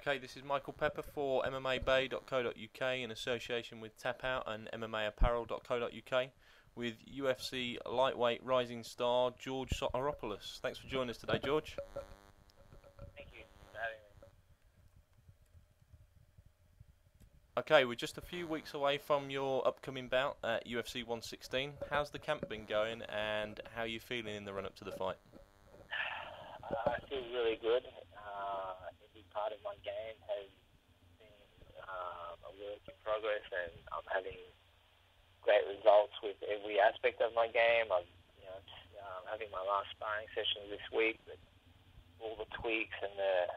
Okay, this is Michael Pepper for MMABay.co.uk in association with Tap Out and MMAapparel.co.uk with UFC lightweight rising star George Sotiropoulos. Thanks for joining us today, George. Thank you for having me. Okay, we're just a few weeks away from your upcoming bout at UFC 116. How's the camp been going and how are you feeling in the run-up to the fight? I feel really good. Every part of my game has been a work in progress, and I'm having great results with every aspect of my game. I'm having my last sparring session this week, but all the tweaks and the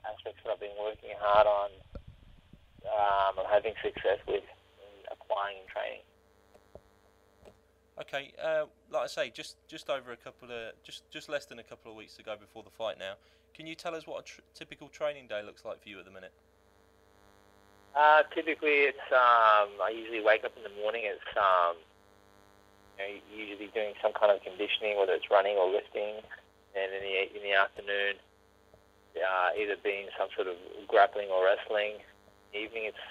aspects that I've been working hard on, I'm having success with in applying and training. Okay, like I say, just less than a couple of weeks to go before the fight now. Can you tell us what a typical training day looks like for you at the minute? Typically, it's I usually wake up in the morning. It's usually doing some kind of conditioning, whether it's running or lifting, and in the afternoon, either being some sort of grappling or wrestling. Evening, it's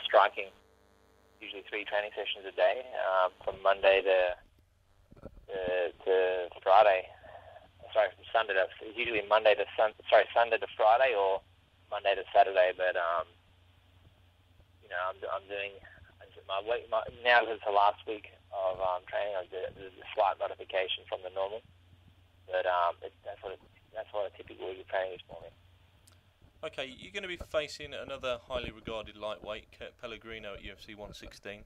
striking. Usually 3 training sessions a day, from Monday to Friday. Sorry, from Sunday to usually Sunday to Friday or Monday to Saturday. But I'm doing now that it's the last week of training. There's a slight modification from the normal, but that's what a typical week of training is for me. Okay, you're going to be facing another highly regarded lightweight, Kurt Pellegrino, at UFC 116.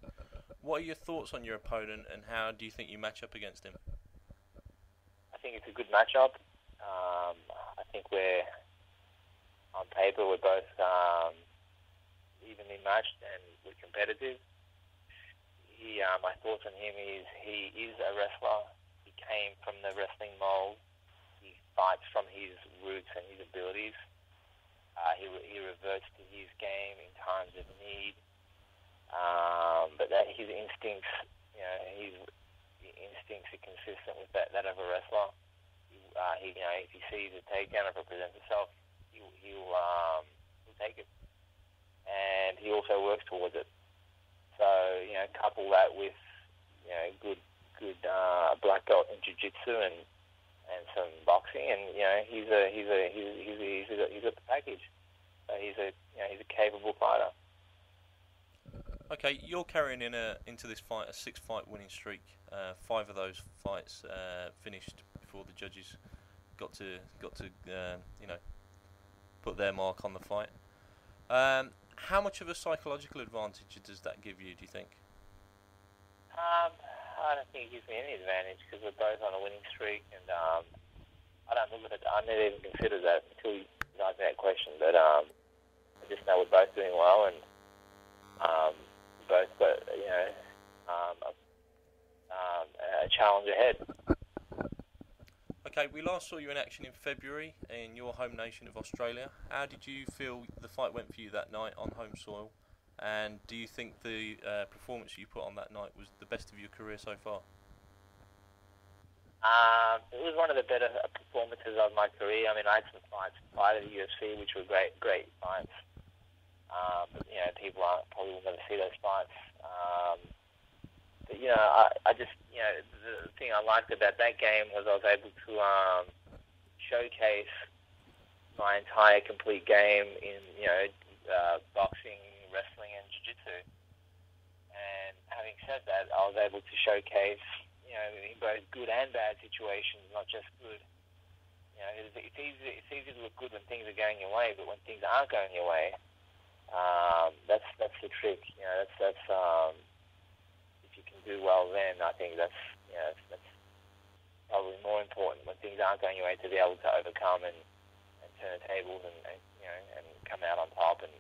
What are your thoughts on your opponent, and how do you think you match up against him? I think it's a good matchup. I think on paper, we're both evenly matched and we're competitive. My thoughts on him is he is a wrestler. He came from the wrestling mold. He fights from his roots and his abilities. He reverts to his game in times of need, but that his instincts, his instincts are consistent with that of a wrestler. If he sees a takedown or presents himself, he'll take it, and he also works towards it. So couple that with good black belt in jiu-jitsu and some boxing, and he's a package. So he's a capable fighter. Okay, you're carrying into this fight a 6-fight winning streak. 5 of those fights finished before the judges got to put their mark on the fight. How much of a psychological advantage does that give you, do you think? I don't think it gives me any advantage because we're both on a winning streak, and I don't look at it. I never even considered that until you asked me that question. But I just know we're both doing well, and both got a challenge ahead. Okay, we last saw you in action in February in your home nation of Australia. How did you feel the fight went for you that night on home soil? And do you think the performance you put on that night was the best of your career so far? It was one of the better performances of my career. I mean, I had some fights prior to the UFC, which were great fights. But people probably will never see those fights. But I just the thing I liked about that game was I was able to showcase my entire complete game in boxing, wrestling, and jiu-jitsu. And having said that, I was able to showcase in both good and bad situations, not just good. It's easy to look good when things are going your way, but when things aren't going your way, that's the trick. That's if you can do well, then I think that's probably more important when things aren't going your way, to be able to overcome and turn the tables and come out on top. And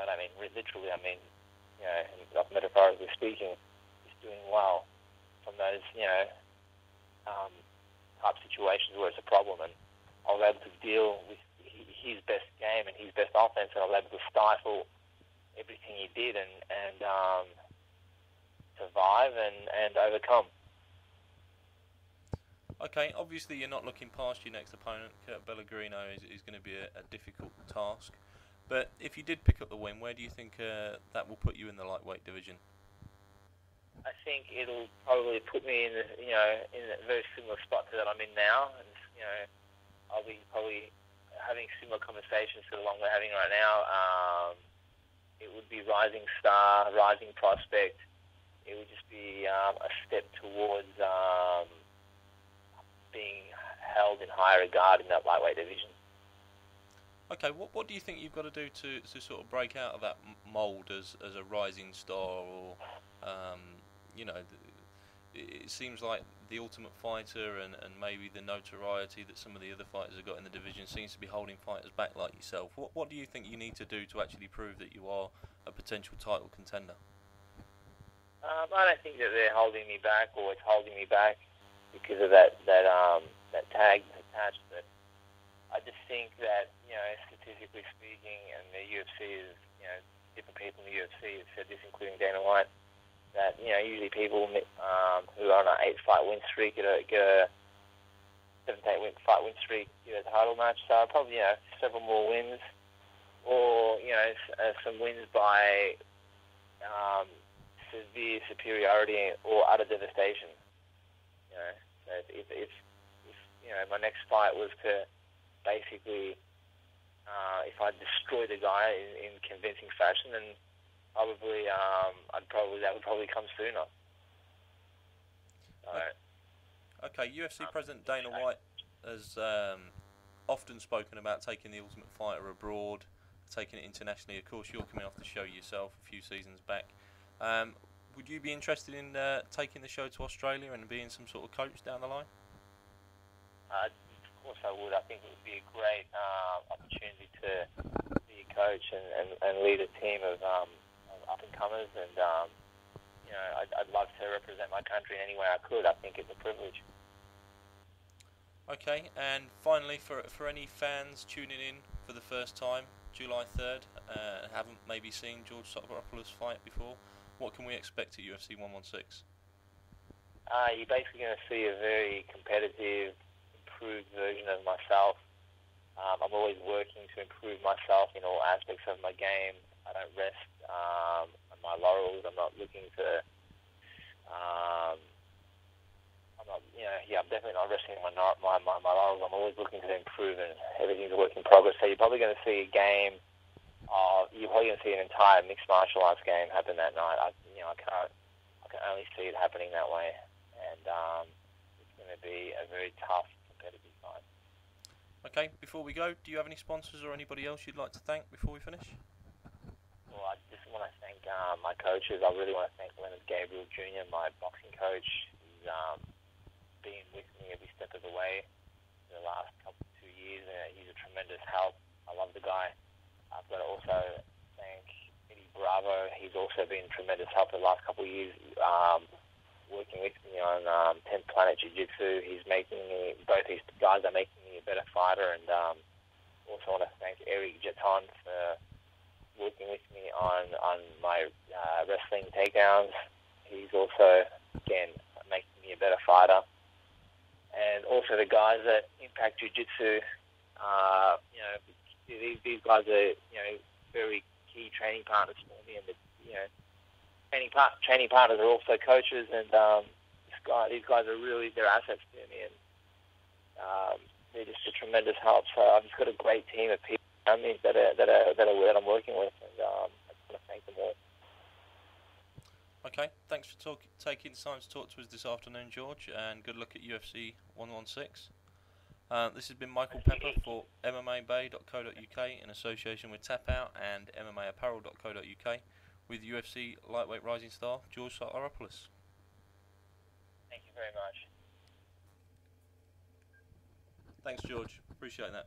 I mean literally. I mean metaphorically speaking, just doing well from those type situations where it's a problem, and I was able to deal with his best game and his best offense, and I was able to stifle everything he did and survive and overcome. Okay, obviously you're not looking past your next opponent. Kurt Pellegrino is going to be a difficult task. But if you did pick up the win, where do you think that will put you in the lightweight division? I think it'll probably put me in, in a very similar spot to that I'm in now, and I'll be probably having similar conversations to the one we're having right now. It would be rising star, rising prospect. It would just be a step towards being held in high regard in that lightweight division. Okay, what do you think you've got to do to sort of break out of that mould as a rising star, or it seems like the Ultimate Fighter and maybe the notoriety that some of the other fighters have got in the division seems to be holding fighters back like yourself. What do you think you need to do to actually prove that you are a potential title contender? I don't think that they're holding me back, or it's holding me back because of that tag attached. But I just think that, statistically speaking, and the UFC is, different people in the UFC have said this, including Dana White, that, usually people who are on an 8-fight win streak get a 7 to 8 fight win streak, get a title match. So probably, several more wins, or, some wins by severe superiority or utter devastation. So if my next fight was to basically, if I destroy the guy in convincing fashion, then probably that would probably come sooner. So, okay, UFC President Dana White has often spoken about taking the Ultimate Fighter abroad, taking it internationally. Of course, you're coming off the show yourself a few seasons back. Would you be interested in taking the show to Australia and being some sort of coach down the line? Of course I would. I think it would be a great opportunity to be a coach and lead a team of up-and-comers, and I'd love to represent my country in any way I could. I think it's a privilege. Okay, and finally, for any fans tuning in for the first time, July 3rd, haven't maybe seen George Sotiropoulos fight before, what can we expect at UFC 116? You're basically going to see a very competitive, improved version of myself. I'm always working to improve myself in all aspects of my game. I don't rest on my laurels. I'm not looking to. I'm definitely not resting on my laurels. I'm always looking to improve, and everything's a work in progress. So you're probably going to see a game. You're probably going to see an entire mixed martial arts game happen that night. I can only see it happening that way, and it's going to be a very tough, competitive fight. Okay, before we go, do you have any sponsors or anybody else you'd like to thank before we finish? Well, I just want to thank my coaches. I really want to thank Leonard Gabriel Jr., my boxing coach. He's been with me every step of the way in the last 2 years, and he's a tremendous help. I love the guy. I've got to also thank Eddie Bravo. He's also been tremendous help the last couple of years, working with me on 10th Planet Jiu-Jitsu. Both these guys are making me a better fighter, and also want to thank Eric Jeton for working with me on my wrestling takedowns. He's also, again, making me a better fighter. And also the guys at Impact Jiu-Jitsu, these guys are, very key training partners for me, and training partners are also coaches, and these guys are really, they're assets to me, and they're just a tremendous help. So I've just got a great team of people around me that I'm working with, and I just want to thank them all. Okay, thanks for taking the time to talk to us this afternoon, George, and good luck at UFC 116. This has been Michael Pepper for MMABay.co.uk in association with Tap Out and MMAapparel.co.uk with UFC lightweight rising star George Sotiropoulos. Thank you very much. Thanks, George. Appreciate that.